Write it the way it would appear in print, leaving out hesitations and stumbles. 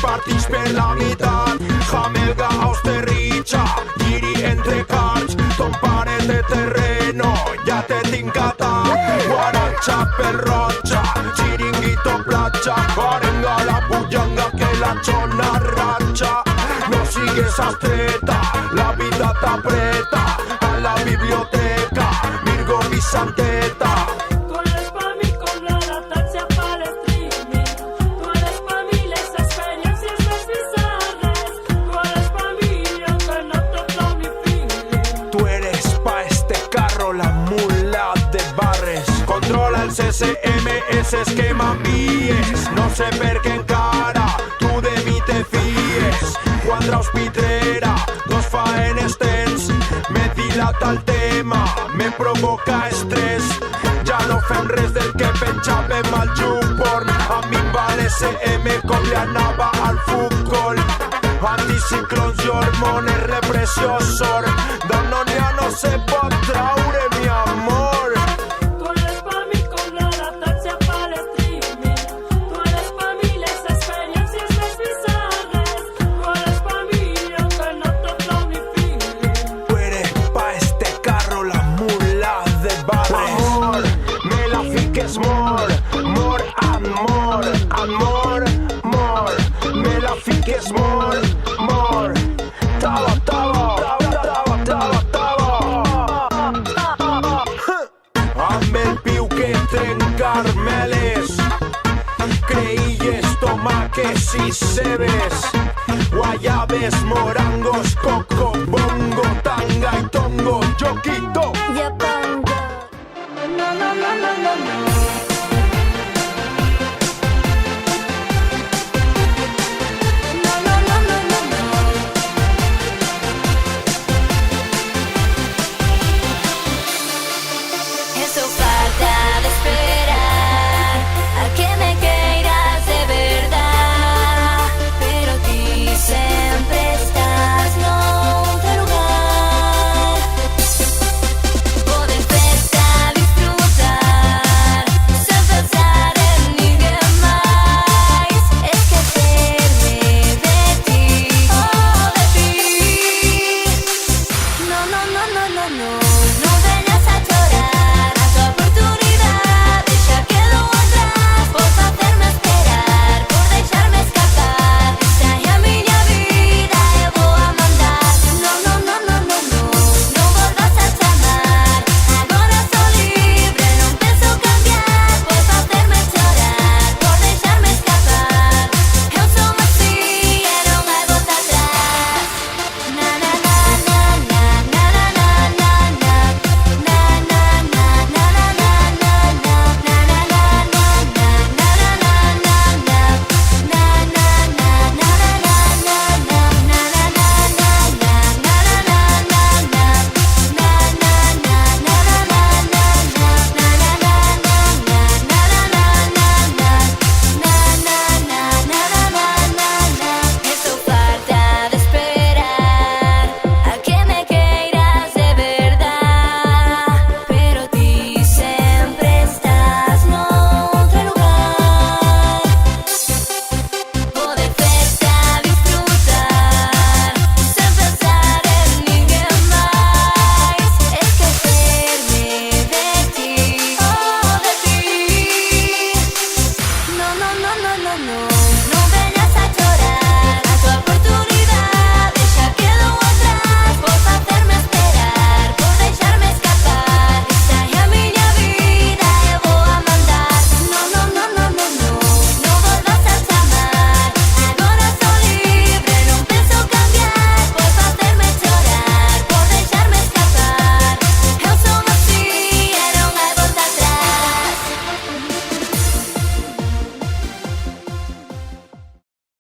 partits per la meitat. Jamelga aus de Richa, Giri entre cards, ton pare de terreno, ja te tinc atat. Guaracha per rocha, chiringuito platja, arenga la pujanga que la chona racha. No sigues astreta, la vida t'apreta, a la biblioteca, Virgo Bizanteta. Controla el CCM, ese esquema vies. No sé per què encara tu de mi te fies. Quatre hospitrera, dos faenes tens. Me dilata el tema, me provoca estrès. Ja no fem res del que penjàvem al YouPorn. A mi em va l'SM com li anava al futbol. Anticiclons i hormones, repressió, sort. D'on no n'hi ha no se pot traure, mi amor. Me la fiques more, more. Tava, tava, tava, tava, tava. Amb el piu que trencar meles, creïlles, tomaques i cebes, guayabes, morangos, coca.